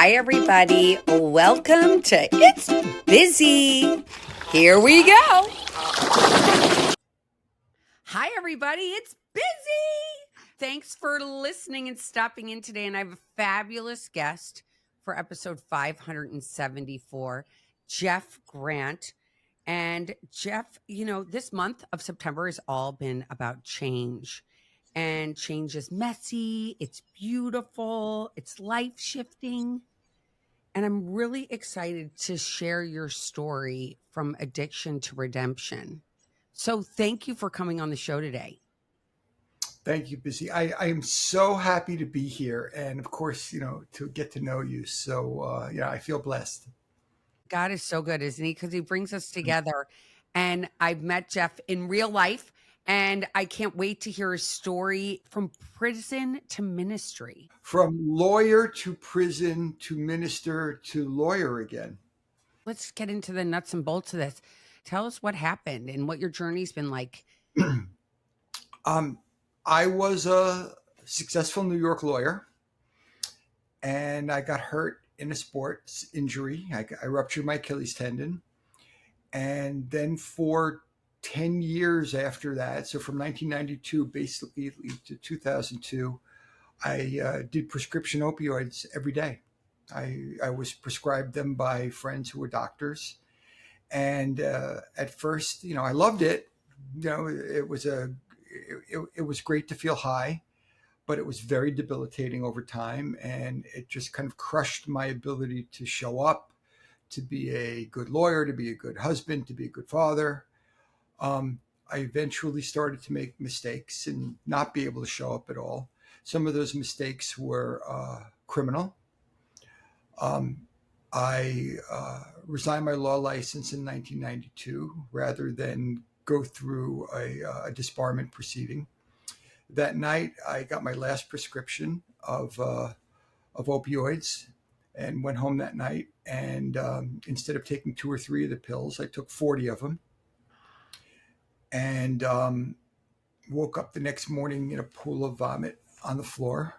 Hi, everybody. Welcome to It's Busy. Here we go. Hi, everybody. It's Busy. Thanks for listening and stopping in today. And I have a fabulous guest for episode 574, Jeff Grant. And Jeff, this month of September has all been about change. And change is messy, it's beautiful, it's life shifting. And I'm really excited to share your story from addiction to redemption. So thank you for coming on the show today. Thank you, Bizzy. I am so happy to be here, and of course, to get to know you. So, I feel blessed. God is so good, isn't he? Because he brings us together. And I've met Jeff in real life, and I can't wait to hear his story from prison to ministry. From lawyer to prison to minister to lawyer again. Let's get into the nuts and bolts of this. Tell us what happened and what your journey's been like. I was a successful New York lawyer, and I got hurt in a sports injury. I ruptured my Achilles tendon, and then for 10 years after that, so from 1992 basically to 2002, I did prescription opioids every day. I was prescribed them by friends who were doctors. And at first, I loved it. It was great to feel high, but it was very debilitating over time. And it just kind of crushed my ability to show up, to be a good lawyer, to be a good husband, to be a good father. I eventually started to make mistakes and not be able to show up at all. Some of those mistakes were criminal. I resigned my law license in 1992 rather than go through a disbarment proceeding. That night, I got my last prescription of opioids and went home that night. And instead of taking 2 or 3 of the pills, I took 40 of them. And woke up the next morning in a pool of vomit on the floor.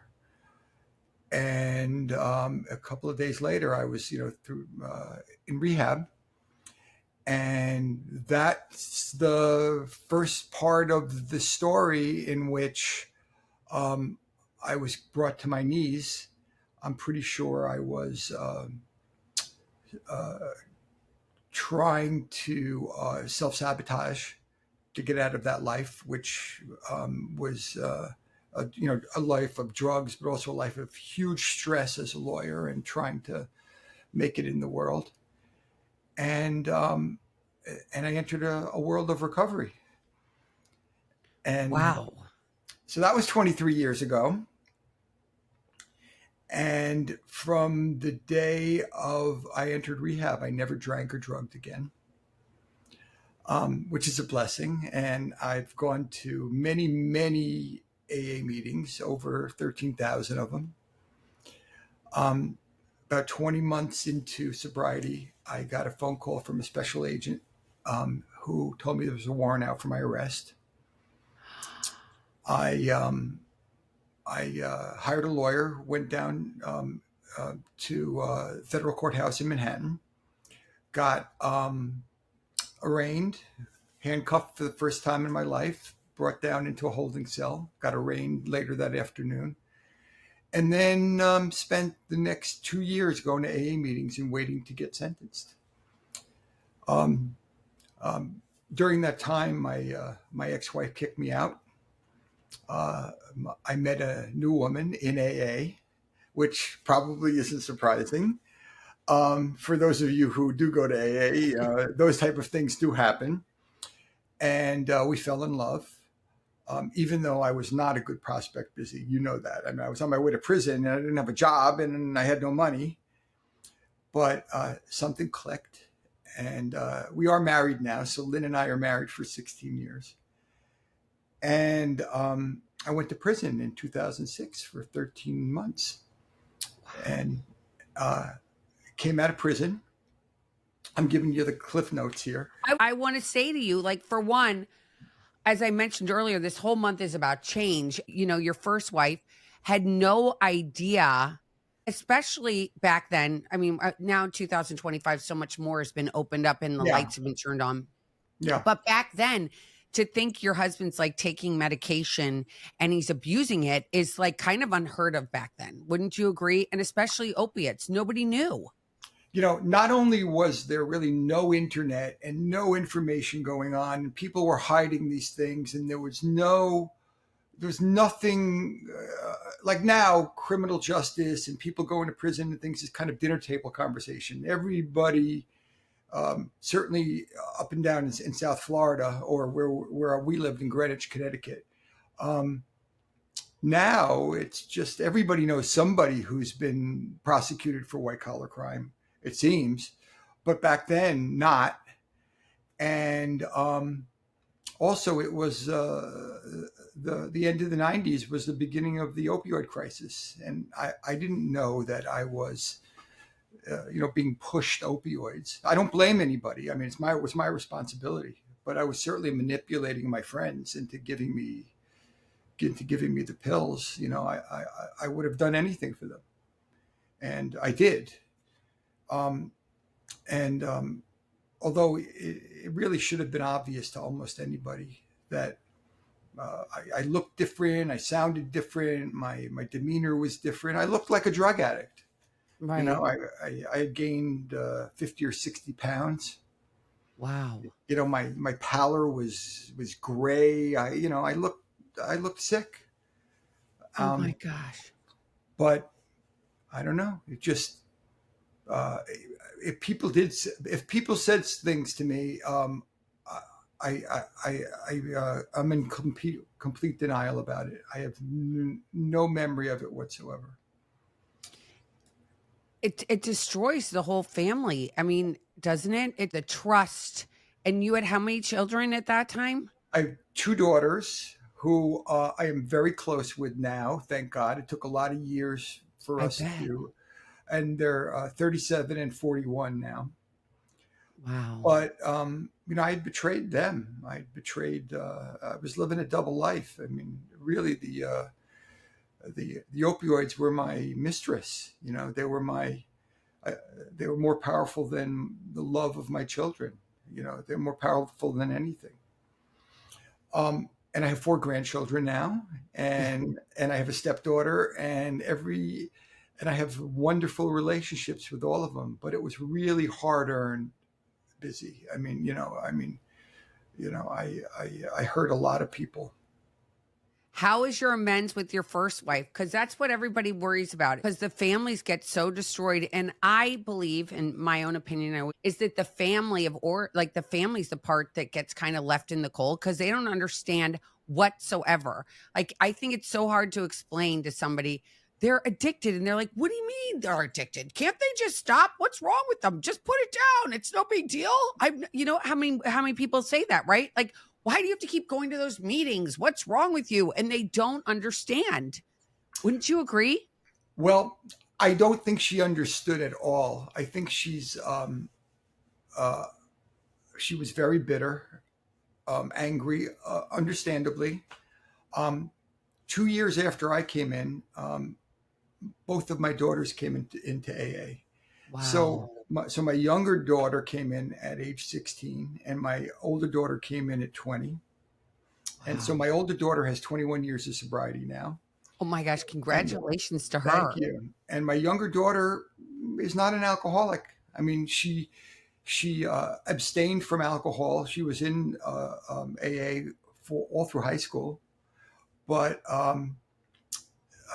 And a couple of days later, I was, through in rehab. And that's the first part of the story in which I was brought to my knees. I'm pretty sure I was trying to self-sabotage to get out of that life, which was a life of drugs, but also a life of huge stress as a lawyer and trying to make it in the world. And I entered a world of recovery. And Wow. so that was 23 years ago. And from the day of I entered rehab, I never drank or drugged again. Which is a blessing. And I've gone to many, many AA meetings, over 13,000 of them. About 20 months into sobriety, I got a phone call from a special agent who told me there was a warrant out for my arrest. I hired a lawyer, went down to federal courthouse in Manhattan, got arraigned, handcuffed for the first time in my life, brought down into a holding cell, got arraigned later that afternoon, and then spent the next 2 years going to AA meetings and waiting to get sentenced. During that time, my ex-wife kicked me out. I met a new woman in AA, which probably isn't surprising. For those of you who do go to AA, those type of things do happen. And we fell in love, even though I was not a good prospect, Bizzy. You know that. I mean, I was on my way to prison and I didn't have a job and I had no money. But something clicked. And we are married now. So Lynn and I are married for 16 years. And I went to prison in 2006 for 13 months. And came out of prison. I'm giving you the cliff notes here. I want to say to you, like, for one, as I mentioned earlier, this whole month is about change. Your first wife had no idea especially back then. I mean, now in 2025, so much more has been opened up and the Yeah, lights have been turned on. yeah. But back then, to think your husband's like taking medication and he's abusing it is like kind of unheard of back then. Wouldn't you agree? And especially opiates. Nobody knew. Not only was there really no internet and no information going on, and people were hiding these things, and there's nothing like now criminal justice and people going to prison and things is kind of dinner table conversation. Everybody, certainly up and down in South Florida or where we lived in Greenwich, Connecticut. Um, Now it's just everybody knows somebody who's been prosecuted for white collar crime, it seems, but back then not. And also, it was the end of the '90s was the beginning of the opioid crisis, and I didn't know that I was being pushed opioids. I don't blame anybody. I mean, it was my responsibility, but I was certainly manipulating my friends into giving me the pills. I would have done anything for them, and I did. Um, and Although it really should have been obvious to almost anybody that I looked different, I sounded different, my demeanor was different. I looked like a drug addict. Right. I had gained 50 or 60 pounds. Wow. My pallor was gray. I looked sick. Oh my Um, gosh. but I don't know. It just uh, if people said things to me, I'm in complete denial about it. I have no memory of it whatsoever. It destroys the whole family. I mean, doesn't it? It the trust. And you had how many children at that time? I have two daughters who I am very close with now. Thank God. It took a lot of years for I us bet. to, and they're 37 and 41 now. Wow. But I had betrayed them. I had betrayed. I was living a double life. I mean, really, the opioids were my mistress. They were uh, they were more powerful than the love of my children. They're more powerful than anything. And I have four grandchildren now, and I have a stepdaughter, and I have wonderful relationships with all of them. But it was really hard earned, Busy. I hurt a lot of people. How is your amends with your first wife? Because that's what everybody worries about. Because the families get so destroyed, and I believe, in my own opinion, is that the family like the family's the part that gets kind of left in the cold because they don't understand whatsoever. Like I think it's so hard to explain to somebody they're addicted, and they're like, "What do you mean they're addicted? Can't they just stop? What's wrong with them? Just put it down. It's no big deal." How many people say that, right? Like why do you have to keep going to those meetings? What's wrong with you? And they don't understand. Wouldn't you agree? Well, I don't think she understood at all. I think uh, she was very bitter, angry, understandably. Um, 2 years after I came in, both of my daughters came into AA. So Wow. my younger daughter came in at age 16, and my older daughter came in at 20. And so Wow. my older daughter has 21 years of sobriety now. Oh my gosh. And Congratulations to thank her. you. And my younger daughter is not an alcoholic. I mean, she abstained from alcohol. She was in AA for all through high school, but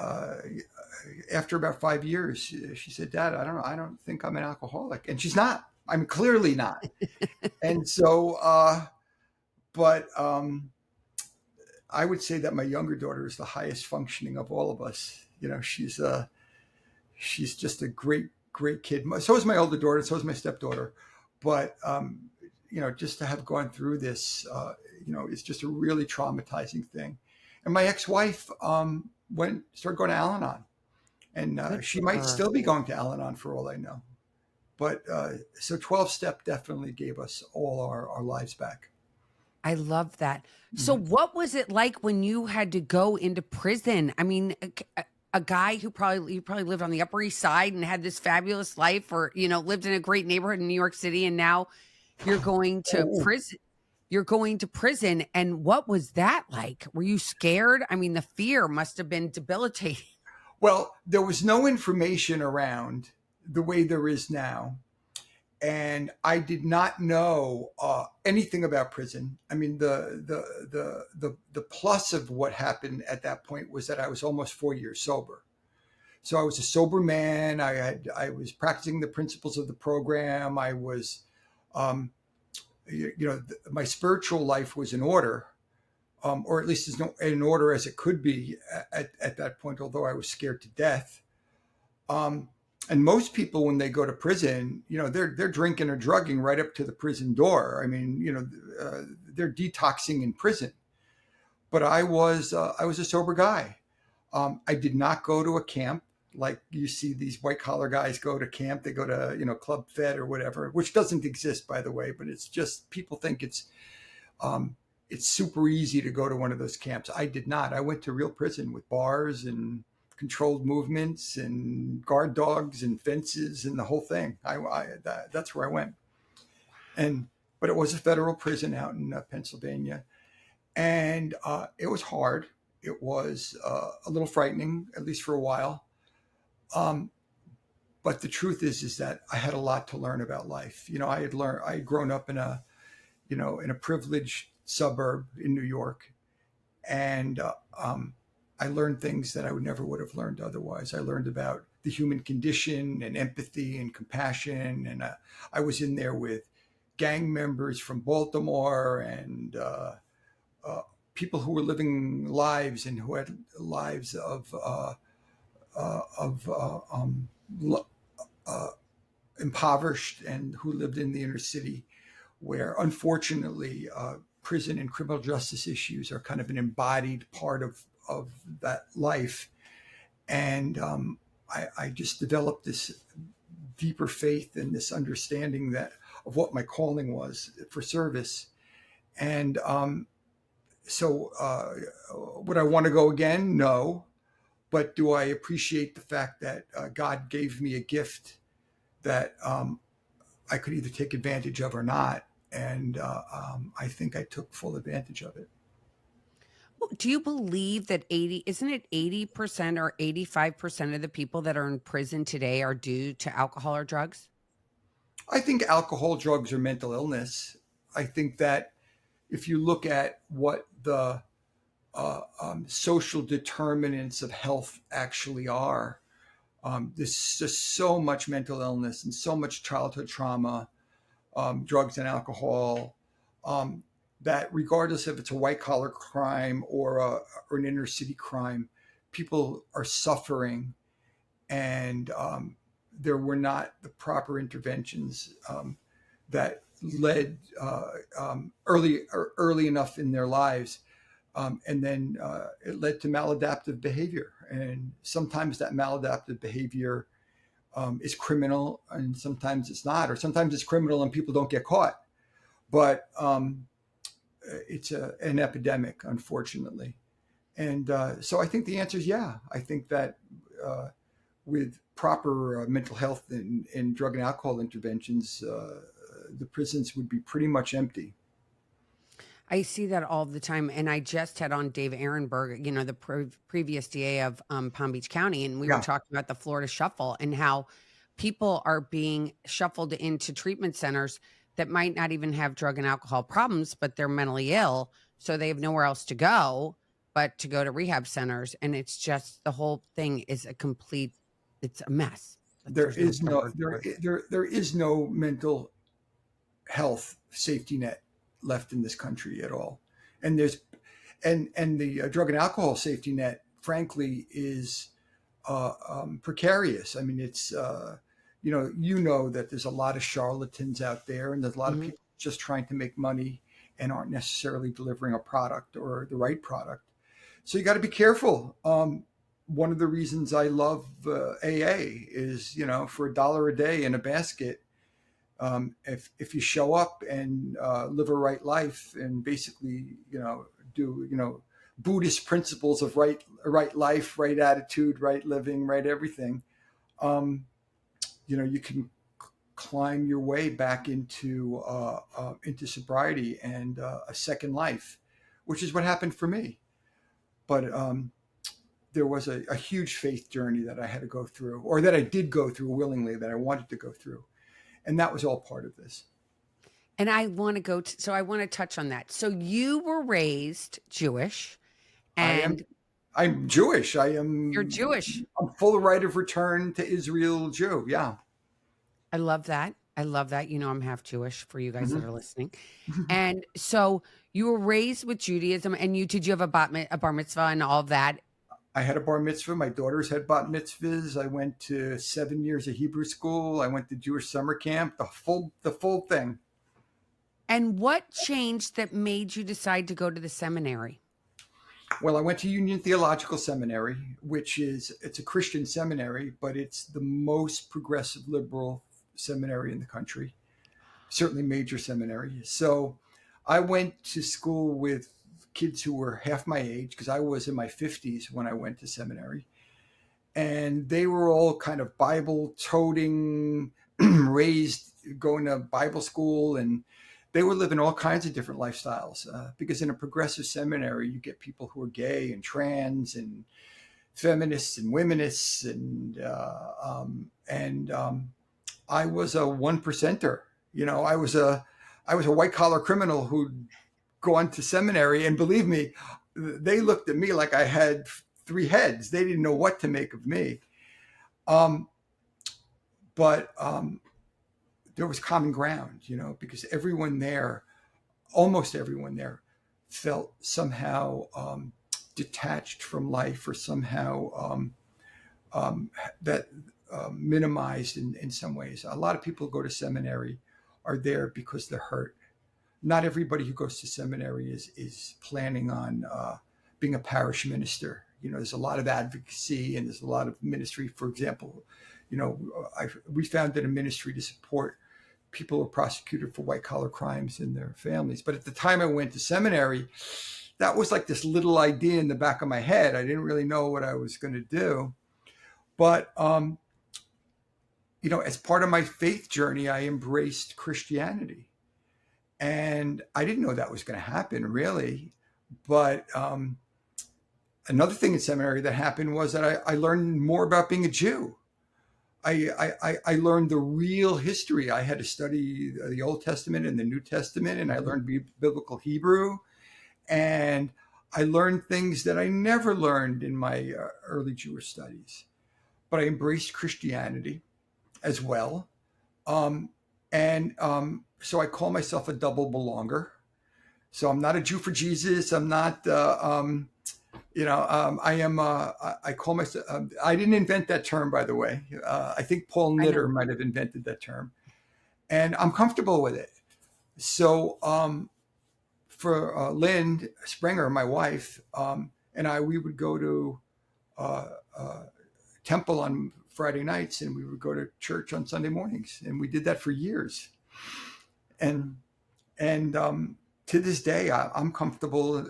uh, after about 5 years, she said, "Dad, I don't know. I don't think I'm an alcoholic," and she's not. I mean, clearly not. And so, but I would say that my younger daughter is the highest functioning of all of us. She's just a great kid. So is my older daughter. So is my stepdaughter. But just to have gone through this, it's just a really traumatizing thing. And my ex-wife started going to Al-Anon, and Good she for might her. still be going to Al-Anon for all I know. But so 12 step definitely gave us all our lives back. I love that. So Mhm. what was it like when you had to go into prison? I mean, a guy who probably lived on the Upper East Side and had this fabulous life, or lived in a great neighborhood in New York City, and now you're going to Oh, prison. You're going to prison, and what was that like? Were you scared? I mean, the fear must have been debilitating. well, there was no information around the way there is now. And I did not know anything about prison. I mean, the plus of what happened at that point was that I was almost 4 years sober. So I was a sober man. I was practicing the principles of the program. I was, um, my spiritual life was in order, or at least as in order as it could be at that point. Although I was scared to death. Um, and most people, when they go to prison, they're drinking or drugging right up to the prison door. I mean, they're detoxing in prison. But I was a sober guy. I did not go to a camp like you see these white collar guys go to camp. They go to Club Fed or whatever, which doesn't exist, by the way. But it's just people think it's super easy to go to one of those camps. I did not. I went to real prison with bars and controlled movements and guard dogs and fences and the whole thing. That's where I went. But it was a federal prison out in Pennsylvania, and it was hard. It was a little frightening, at least for a while. Um, but the truth is that I had a lot to learn about life. I had grown up in a privileged suburb in New York, and I learned things that I would have learned otherwise. I learned about the human condition and empathy and compassion, and I was in there with gang members from Baltimore and people who were living lives and who had lives of uh, impoverished and who lived in the inner city, where unfortunately prison and criminal justice issues are kind of an embodied part of that life. And I just developed this deeper faith and this understanding that of what my calling was for service. And so would I want to go again? No. But do I appreciate the fact that God gave me a gift that I could either take advantage of or not? And I think I took full advantage of it. Well, do you believe that isn't it 80% or 85% of the people that are in prison today are due to alcohol or drugs? I think alcohol, drugs, or mental illness. I think that if you look at what the social determinants of health actually are, there's just so much mental illness and so much childhood trauma, drugs and alcohol, um, that regardless if it's a white collar crime or an inner city crime, people are suffering, and there were not the proper interventions that led early enough in their lives. And then it led to maladaptive behavior. And sometimes that maladaptive behavior is criminal, and sometimes it's not, or sometimes it's criminal and people don't get caught. But it's an epidemic, unfortunately. And so I think the answer is yeah. I think that with proper mental health and drug and alcohol interventions, the prisons would be pretty much empty. I see that all the time, and I just had on Dave Ehrenberg, the previous DA of Palm Beach County, and we were Yeah, talking about the Florida Shuffle and how people are being shuffled into treatment centers that might not even have drug and alcohol problems, but they're mentally ill, so they have nowhere else to go but to go to rehab centers, and it's just the whole thing is it's a mess. there There's no is other no word for there it. there is no mental health safety net left in this country at all. And there's and the drug and alcohol safety net, frankly, is precarious. I mean, it's that there's a lot of charlatans out there, and there's a lot of Mhm. people just trying to make money and aren't necessarily delivering a product or the right product. So you got to be careful. One of the reasons I love AA is, for $1 a day in a basket, if you show up and live a right life and basically do Buddhist principles of right life, right attitude, right living, right everything, um, you can climb your way back into sobriety and a second life, which is what happened for me. But there was a huge faith journey that I had to go through, or that I did go through willingly, that I wanted to go through, and that was all part of this. And I want to so I want to touch on that. So you were raised Jewish I am. and I'm Jewish. you're Jewish. I'm full right of return to Israel Jew. Yeah. I love that. I love that. You know, I'm half Jewish for you guys that Hmm. are listening. And so you were raised with Judaism, and did you have a bar mitzvah and all of that? I had a bar mitzvah. My daughters had bat mitzvahs. I went to 7 years of Hebrew school. I went to Jewish summer camp. The full thing. And what changed that made you decide to go to the seminary? Well, I went to Union Theological Seminary, it's a Christian seminary, but it's the most progressive liberal seminary in the country. Certainly major seminary. So I went to school with kids who were half my age, because I was in my 50s when I went to seminary. And they were all kind of Bible toting, raised, going to Bible school, and they were living all kinds of different lifestyles. Because in a progressive seminary, you get people who are gay and trans and feminists and womenists, and I was a one percenter. I was a white collar criminal who'd gone to seminary, and believe me, they looked at me like I had three heads. They didn't know what to make of me. Um, but there was common ground, because almost everyone there, felt somehow detached from life, or somehow that minimized in some ways. A lot of people who go to seminary are there because they're hurt. Not everybody who goes to seminary is planning on being a parish minister. There's a lot of advocacy, and there's a lot of ministry. For example, we founded a ministry to support people who are prosecuted for white collar crimes in their families. But at the time I went to seminary, that was like this little idea in the back of my head. I didn't really know what I was going to do. But as part of my faith journey, I embraced Christianity. And I didn't know that was going to happen, really. But another thing in seminary that happened was that I learned more about being a Jew. I learned the real history. I had to study the Old Testament and the New Testament, and I learned biblical Hebrew. And I learned things that I never learned in my early Jewish studies. But I embraced Christianity as well. So I call myself a double belonger. So I'm not a Jew for Jesus. I'm not, I am, I call myself, I didn't invent that term, by the way. I think Paul I know. Knitter might have invented that term. And I'm comfortable with it. So for Lynn Springer, my wife, and we would go to temple on Friday nights, and we would go to church on Sunday mornings. And we did that for years. And to this day, I'm comfortable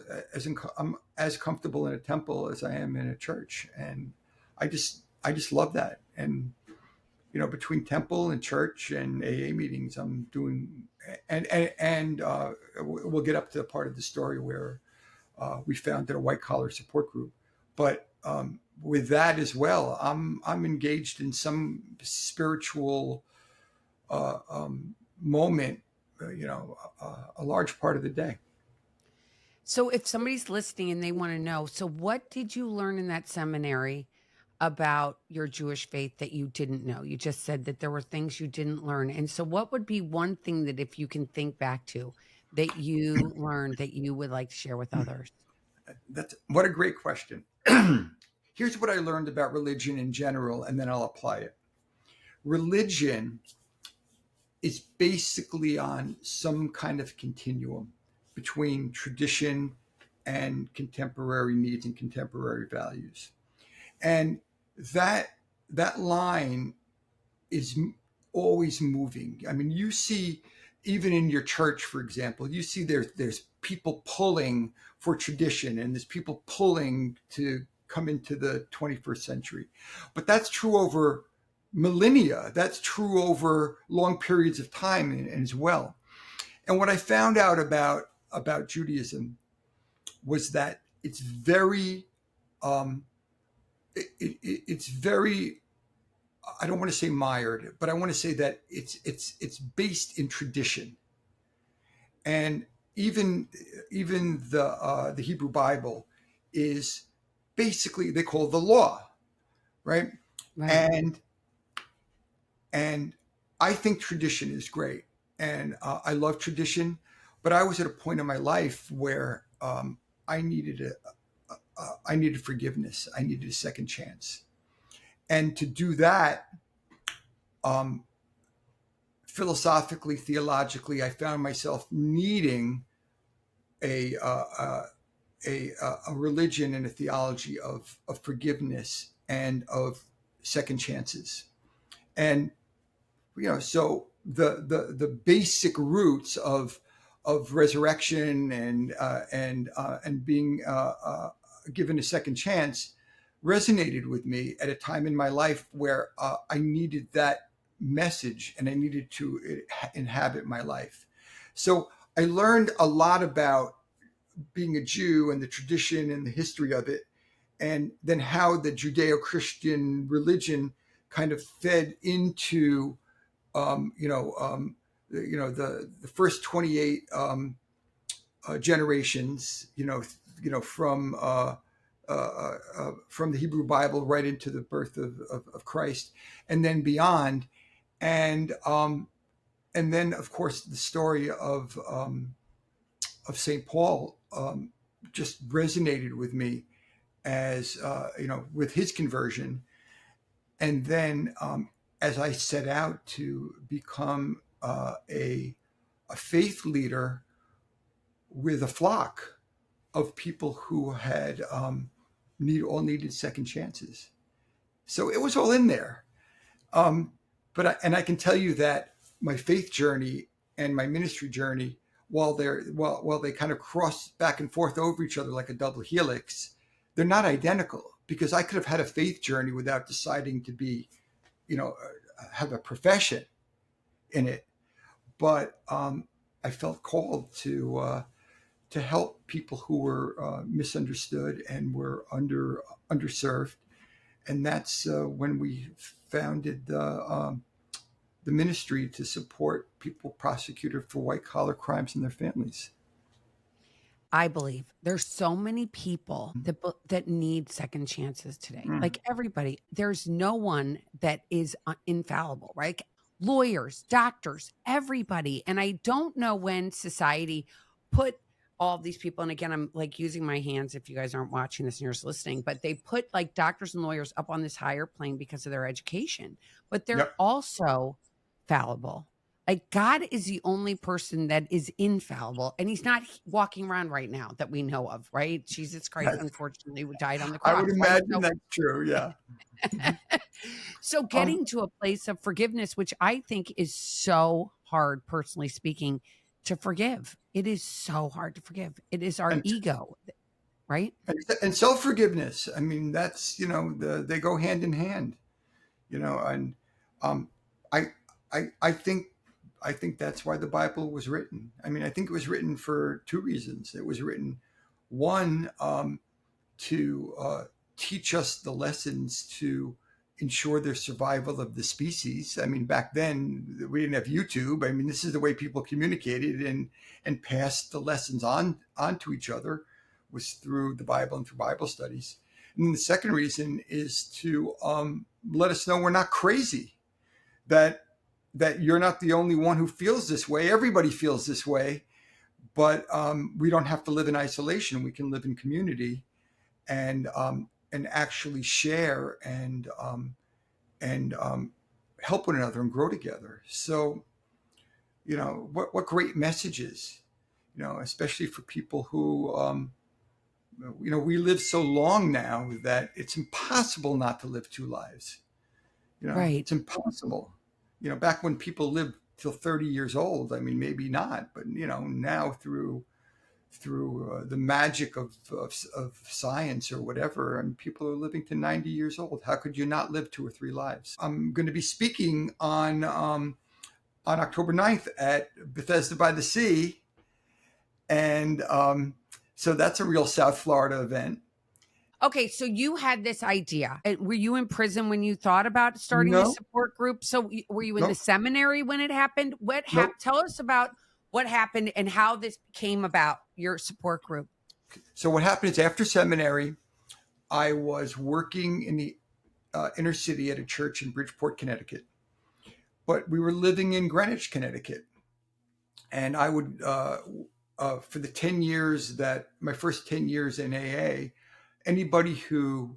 I'm as comfortable in a temple as I am in a church, and I just love that. And between temple and church and AA meetings, I'm doing, and we'll get up to the part of the story where we founded a white collar support group. But with that as well, I'm engaged in some spiritual moment, a large part of the day. So if somebody's listening and they want to know, so what did you learn in that seminary about your Jewish faith that you didn't know? You just said that there were things you didn't learn. And so what would be one thing that, if you can think back to, that you learned that you would like to share with others? That's what a great question. Here's what I learned about religion in general, and then I'll apply it. Religion is basically on some kind of continuum between tradition and contemporary needs and contemporary values. And that line is always moving. I mean, you see even in your church, for example, you see there's people pulling for tradition, and there's people pulling to come into the 21st century. But that's true over millennia. That's true over long periods of time as well. And what I found out about Judaism was that it's very it's very, I don't want to say mired, but I want to say that it's based in tradition. And even the Hebrew Bible is basically, they call it the law, right? Right. And I think tradition is great, and I love tradition. But I was at a point in my life where I needed I needed forgiveness. I needed a second chance, and to do that, um, philosophically, theologically, I found myself needing a uh, uh, a religion and a theology of forgiveness and of second chances. And so the basic roots of resurrection and being given a second chance resonated with me at a time in my life where I needed that message, and I needed to inhabit my life. So I learned a lot about being a Jew and the tradition and the history of it, and then how the Judeo-Christian religion kind of fed into um, you know um, the first 28 generations, from the Hebrew Bible right into the birth of Christ, and then beyond. And um, and then, of course, the story of Saint Paul just resonated with me as with his conversion. And then, as I set out to become a faith leader with a flock of people who had all needed second chances. So it was all in there. And I can tell you that my faith journey and my ministry journey, while they kind of cross back and forth over each other like a double helix, they're not identical, because I could have had a faith journey without deciding to be, have a profession in it. But I felt called to help people who were misunderstood and were underserved, and that's when we founded the ministry to support people prosecuted for white collar crimes and their families. I believe there's so many people that need second chances today. Mm. Like everybody, there's no one that is infallible, right? Lawyers, doctors, everybody. And I don't know when society put all these people, and again, I'm like using my hands if you guys aren't watching this and you're just listening, but they put like doctors and lawyers up on this higher plane because of their education, but they're Yep. also fallible. Like God is the only person that is infallible, and he's not walking around right now that we know of, right? Jesus Christ, Yes. unfortunately, died on the I would cross, right? imagine that's true. Yeah. Mhm. So Um, getting to a place of forgiveness, which I think is so hard, personally speaking, to forgive. It is so hard to forgive. It is our and ego, right? and self forgiveness. I mean, that's they go hand in hand. And um, I I think that's why the Bible was written. I mean, I think it was written for two reasons. It was written, one, to teach us the lessons to ensure the survival of the species. I mean, back then we didn't have YouTube. I mean, this is the way people communicated and passed the lessons on to each other, was through the Bible and through Bible studies. And then the second reason is to let us know we're not crazy, that you're not the only one who feels this way. Everybody feels this way, but we don't have to live in isolation. We can live in community and actually share and help one another and grow together. So what great messages, especially for people who we live so long now that it's impossible not to live two lives. Right. It's impossible. Back when people lived till 30 years old. I mean, maybe not, but now through the magic of science or whatever, and people are living to 90 years old. How could you not live 2 or 3 lives? I'm going to be speaking on October 9th at Bethesda by the Sea, and so that's a real South Florida event. Okay, so you had this idea. Were you in prison when you thought about starting this No, support group? So were you in the no, seminary when it happened? no. Tell us about what happened and how this came about, your support group. So what happened is after seminary, I was working in the inner city at a church in Bridgeport, Connecticut, but we were living in Greenwich, Connecticut, and I would for the 10 years that my first 10 years in AA, anybody who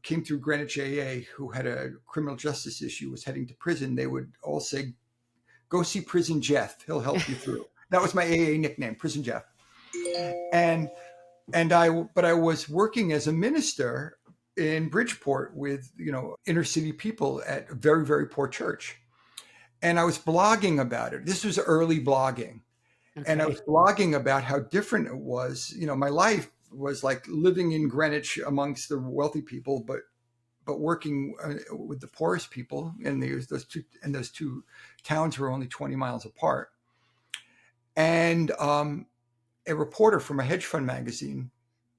came through Greenwich AA who had a criminal justice issue, was heading to prison, they would all say, "Go see Prison Jeff. He'll help you through." That was my AA nickname, Prison Jeff. And but I was working as a minister in Bridgeport with inner city people at a very, very poor church, and I was blogging about it. This was early blogging. And I Okay. was blogging about how different it was. My life was like living in Greenwich amongst the wealthy people, but working with the poorest people. And those two towns were only 20 miles apart. And a reporter from a hedge fund magazine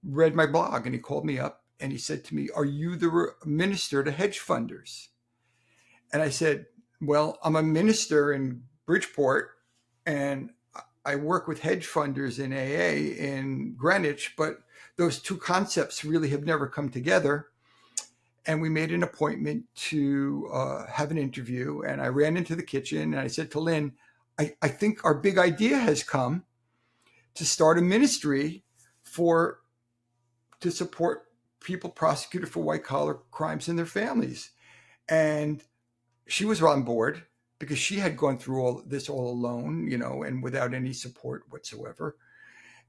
read my blog, and he called me up and he said to me, "Are you the minister to hedge funders?" And I said, "Well, I'm a minister in Bridgeport, and I work with hedge funders in AA in Greenwich, but those two concepts really have never come together." And we made an appointment to have an interview. And I ran into the kitchen and I said to Lynn, I think our big idea has come to start a ministry to support people prosecuted for white collar crimes and their families. And she was on board because she had gone through all this all alone, and without any support whatsoever.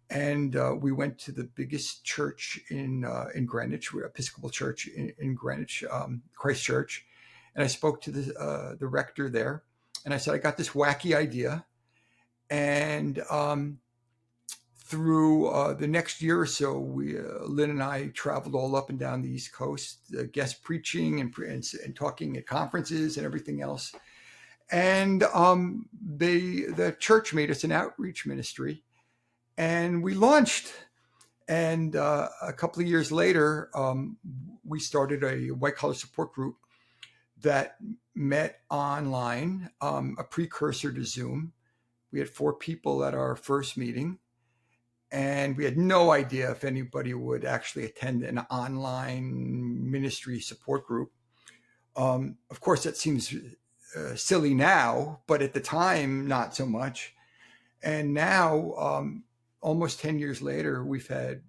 And we went to the biggest church in Greenwich, Episcopal Church in Greenwich, Christ Church, and I spoke to the rector there, and I said, "I got this wacky idea," and through the next year or so, Lynn and I traveled all up and down the East Coast, guest preaching and talking at conferences and everything else. And the church made us an outreach ministry, and we launched. And a couple of years later, we started a white collar support group that met online, a precursor to Zoom. We had 4 people at our first meeting, and we had no idea if anybody would actually attend an online ministry support group. Of course, that seems silly now, but at the time, not so much. And now, almost 10 years later, we've had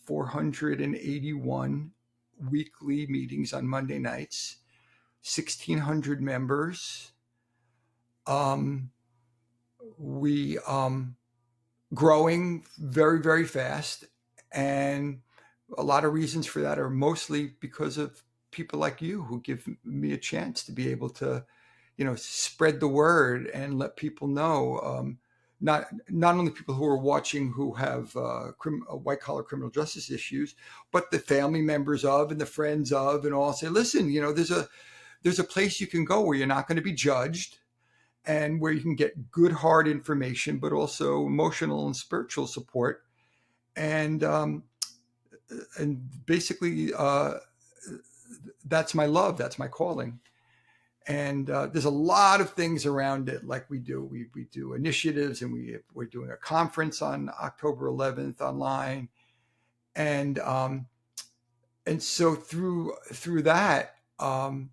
481 weekly meetings on Monday nights, 1,600 members. We growing very, very fast. And a lot of reasons for that are mostly because of people like you who give me a chance to be able to, spread the word and let people know. Not only people who are watching who have white collar criminal justice issues, but the family members of and the friends of, and all say, "Listen, there's a place you can go where you're not going to be judged, and where you can get good hard information, but also emotional and spiritual support." And basically, that's my love. That's my calling. And there's a lot of things around it. Like we do initiatives, and we're doing a conference on October 11th online. And so through that, I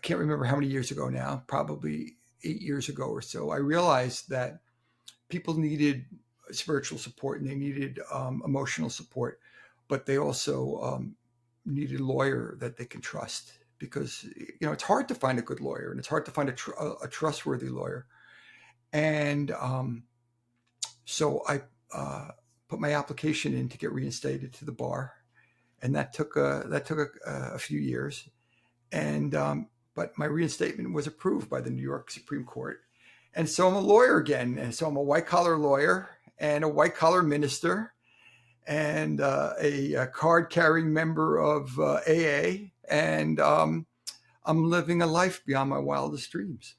can't remember how many years ago now, probably 8 years ago or so, I realized that people needed spiritual support and they needed emotional support, but they also needed a lawyer that they can trust, because it's hard to find a good lawyer, and it's hard to find a trustworthy lawyer. And so I put my application in to get reinstated to the bar, and that took a few years. And but my reinstatement was approved by the New York Supreme Court. And so I'm a lawyer again. And so I'm a white collar lawyer and a white collar minister and a card carrying member of AA. And I'm living a life beyond my wildest dreams.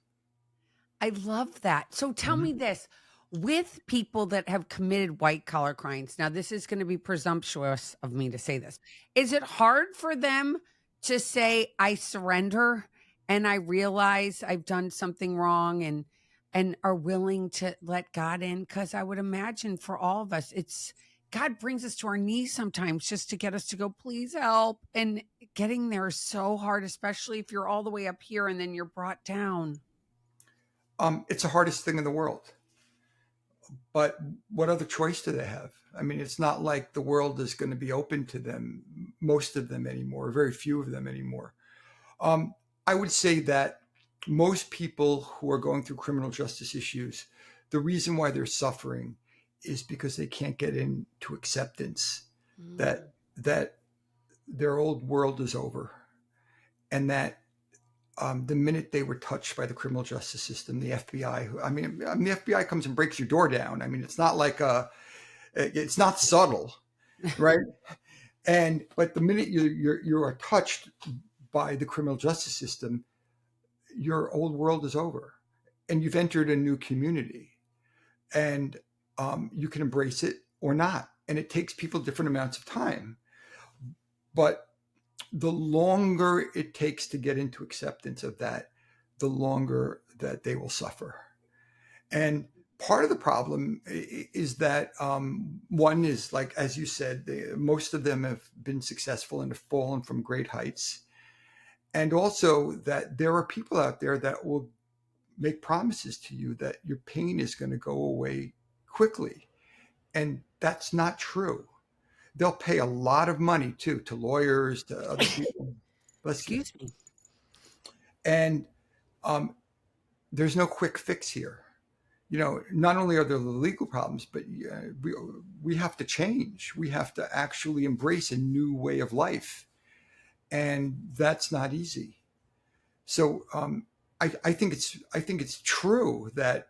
I love that. So tell Mhm. me this, with people that have committed white collar crimes, now this is going to be presumptuous of me to say this. Is it hard for them to say, I surrender and I realize I've done something wrong and are willing to let God in? Because I would imagine for all of us, it's God brings us to our knees sometimes just to get us to go, please help. And getting there is so hard, especially if you're all the way up here and then you're brought down. It's the hardest thing in the world. But what other choice do they have? I mean, it's not like the world is going to be open to them, most of them anymore, very few of them anymore. Um, I would say that most people who are going through criminal justice issues, the reason why they're suffering is because they can't get into acceptance Mm. that their old world is over, and that the minute they were touched by the criminal justice system, the FBI, the FBI comes and breaks your door down. I mean, it's not like it's not subtle, right? But the minute you are touched by the criminal justice system, your old world is over, and you've entered a new community, and you can embrace it or not. And it takes people different amounts of time, but the longer it takes to get into acceptance of that, the longer that they will suffer. And part of the problem is that one is, like, as you said, most of them have been successful and have fallen from great heights. And also that there are people out there that will make promises to you that your pain is going to go away quickly. And that's not true. They'll pay a lot of money too, to lawyers, to other people. Bless you. Excuse me. And um, there's no quick fix here. You know, not only are there the legal problems, but we have to change. We have to actually embrace a new way of life. And that's not easy. So I think it's true that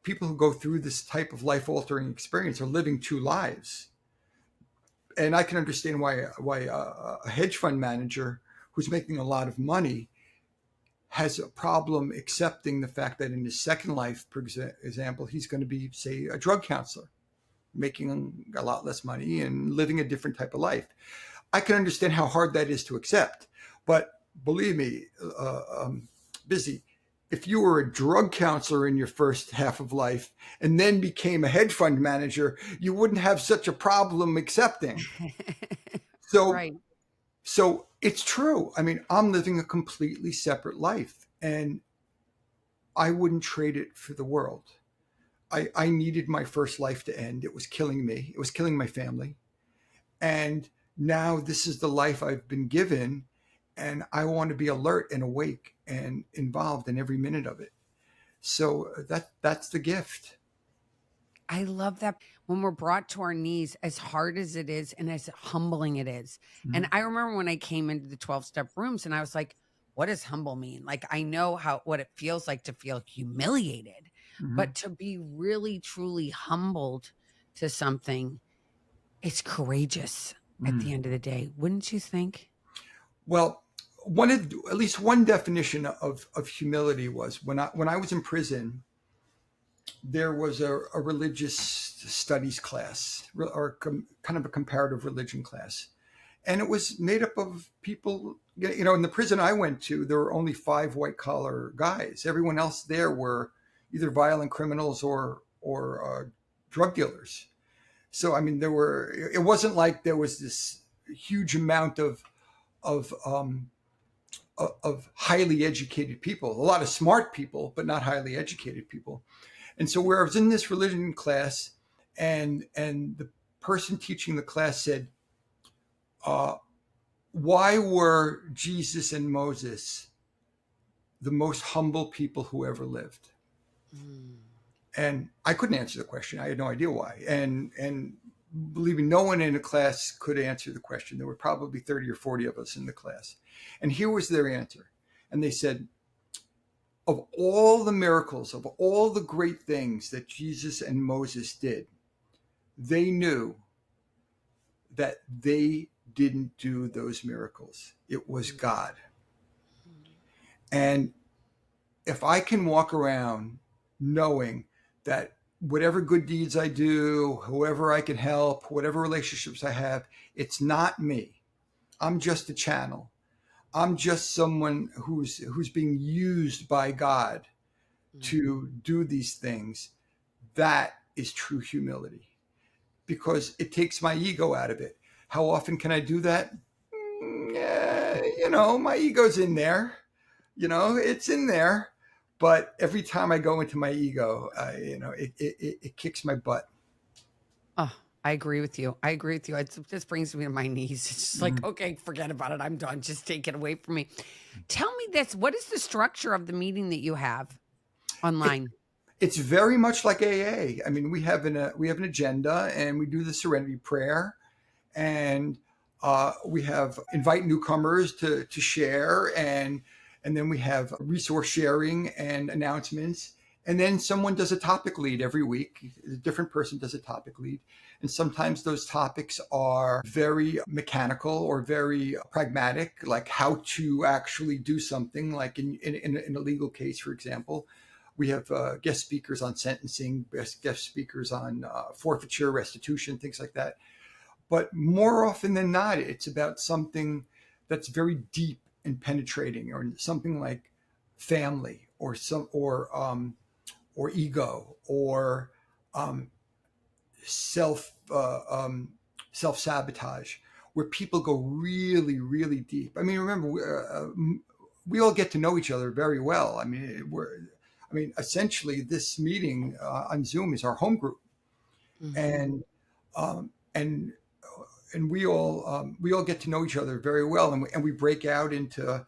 people who go through this type of life altering experience are living two lives. And I can understand why a hedge fund manager who's making a lot of money has a problem accepting the fact that in his second life, for example, he's going to be, say, a drug counselor, making a lot less money and living a different type of life. I can understand how hard that is to accept, but believe me, Bizzy, if you were a drug counselor in your first half of life and then became a hedge fund manager, you wouldn't have such a problem accepting. So, Right. so it's true. I mean, I'm living a completely separate life, and I wouldn't trade it for the world. I needed my first life to end. It was killing me. It was killing my family. And now this is the life I've been given, and I want to be alert and awake and involved in every minute of it. So that's the gift. I love that when we're brought to our knees, as hard as it is and as humbling it is. And Mhm. I remember when I came into the 12-step rooms and I was like, what does humble mean? Like, I know what it feels like to feel humiliated, Mhm. but to be really truly humbled to something, it's courageous at the Mhm. end of the day. Wouldn't you think? Well, at least one definition of humility was when I was in prison, there was a religious studies class, or kind of a comparative religion class, and it was made up of people. You know, in the prison I went to, there were only 5 white collar guys. Everyone else there were either violent criminals or drug dealers. So I mean, there were. It wasn't like there was this huge amount of um, of highly educated people. A lot of smart people, but not highly educated people. And so, where I was in this religion class, and the person teaching the class said, uh, why were Jesus and Moses the most humble people who ever lived? Mm. And I couldn't answer the question. I had no idea why. And believe me, no one in the class could answer the question. There were probably 30 or 40 of us in the class. And here was their answer. And they said, of all the miracles, of all the great things that Jesus and Moses did, they knew that they didn't do those miracles. It was God. And if I can walk around knowing that whatever good deeds I do, whoever I can help, whatever relationships I have, it's not me. I'm just a channel. I'm just someone who's being used by God to do these things. That is true humility, because it takes my ego out of it. How often can I do that? My ego's in there. It's in there. But every time I go into my ego, it kicks my butt. Oh, I agree with you. I agree with you. It just brings me to my knees. It's just like, okay, forget about it. I'm done. Just take it away from me. Tell me this. What is the structure of the meeting that you have online? It's very much like AA. I mean, we have an agenda, and we do the Serenity Prayer, and we have invite newcomers to share, and then we have resource sharing and announcements, and then someone does a topic lead every week. A different person does a topic lead, and sometimes those topics are very mechanical or very pragmatic, like how to actually do something. Like in a legal case, for example, we have guest speakers on sentencing, guest speakers on forfeiture, restitution, things like that. But more often than not, it's about something that's very deep and penetrating, or something like family, or or ego, or self self sabotage, where people go really, really deep. I mean, remember, we all get to know each other very well. I mean, essentially, this meeting on Zoom is our home group, and um, and we all get to know each other very well, and we break out into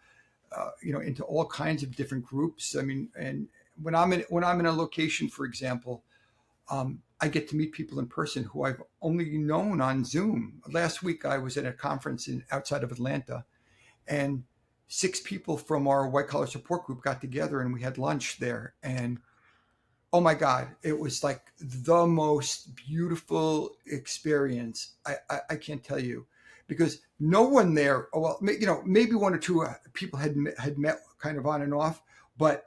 into all kinds of different groups. I mean, and when I'm in a location, for example, I get to meet people in person who I've only known on Zoom. Last week, I was at a conference outside of Atlanta, and 6 people from our white collar support group got together, and we had lunch there. And oh my God, it was like the most beautiful experience. I can't tell you, because no one there. Well, maybe 1 or 2 people had met kind of on and off, but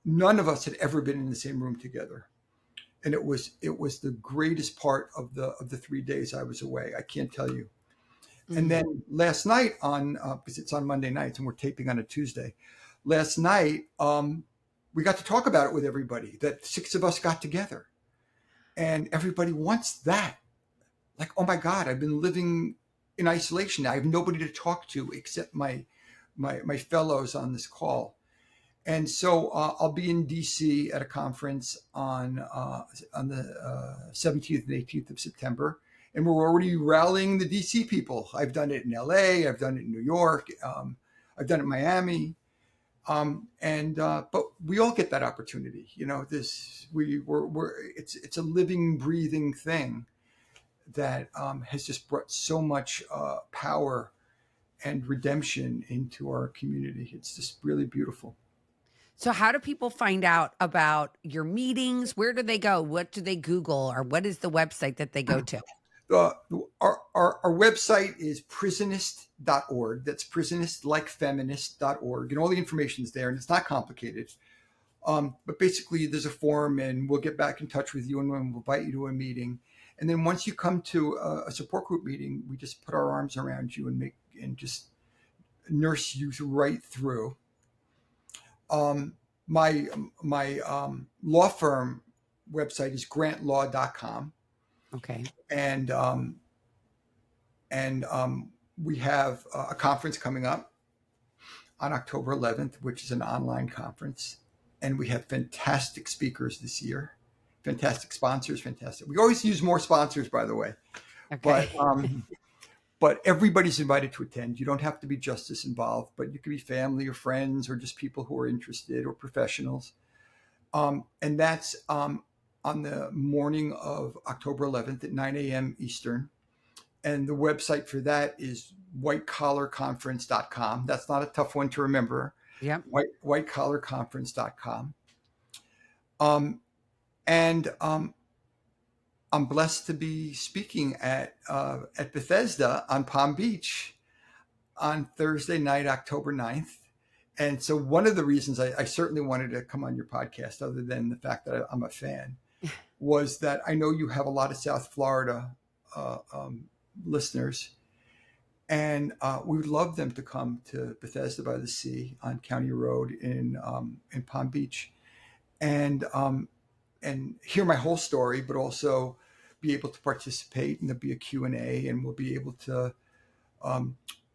none of us had ever been in the same room together. And it was the greatest part of the 3 days I was away. I can't tell you. And then last night, because it's on Monday nights and we're taping on a Tuesday, last night we got to talk about it with everybody. That 6 of us got together, and everybody wants that. Like, oh my God, I've been living in isolation. I have nobody to talk to except my fellows on this call. And so I'll be in DC at a conference on the 17th and 18th of September. And we're already rallying the DC people. I've done it in LA. I've done it in New York. I've done it in Miami. But we all get that opportunity. It's a living, breathing thing that has just brought so much power and redemption into our community. It's just really beautiful. So how do people find out about your meetings? Where do they go? What do they Google? Or what is the website that they go to? Our website is prisonist.org. That's prisonist like feminist.org. And all the information is there, and it's not complicated. But basically, there's a form, and we'll get back in touch with you, and we'll invite you to a meeting. And then once you come to a support group meeting, we just put our arms around you and just nurse you right through. My law firm website is grantlaw.com. Okay. And we have a conference coming up on October 11th, which is an online conference. And we have fantastic speakers this year, fantastic sponsors, fantastic. We always use more sponsors, by the way. Okay. But everybody's invited to attend. You don't have to be justice involved, but you could be family or friends or just people who are interested, or professionals. And that's on the morning of October 11th at 9 a.m. Eastern. And the website for that is whitecollarconference.com. That's not a tough one to remember. Yep. whitecollarconference.com. And I'm blessed to be speaking at Bethesda on Palm Beach on Thursday night, October 9th. And so one of the reasons I certainly wanted to come on your podcast, other than the fact that I'm a fan, was that I know you have a lot of South Florida listeners, and we would love them to come to Bethesda by the Sea on County Road in Palm Beach, and hear my whole story, but also be able to participate, and there'll be a Q&A, and we'll be able to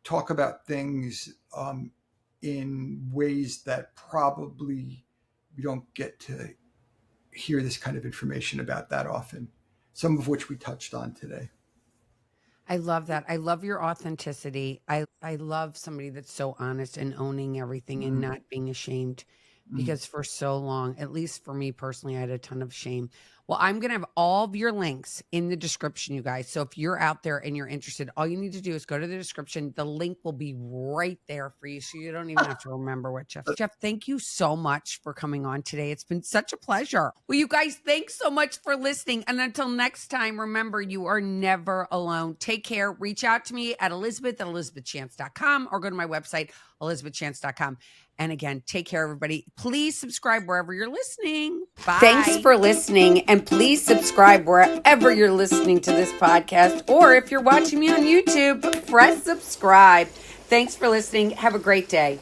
talk about things in ways that probably we don't get to hear this kind of information about that often, some of which we touched on today. I love that. I love your authenticity. I love somebody that's so honest and owning everything and not being ashamed, because for so long, at least for me personally, I had a ton of shame. Well, I'm going to have all of your links in the description, you guys. So if you're out there and you're interested, all you need to do is go to the description. The link will be right there for you. So you don't even have to remember what Jeff. Jeff, thank you so much for coming on today. It's been such a pleasure. Well, you guys, thanks so much for listening. And until next time, remember, you are never alone. Take care. Reach out to me at elizabeth@elizabethchance.com or go to my website, elizabethchance.com. And again, take care, everybody. Please subscribe wherever you're listening. Bye. Thanks for listening. And please subscribe wherever you're listening to this podcast. Or if you're watching me on YouTube, press subscribe. Thanks for listening. Have a great day.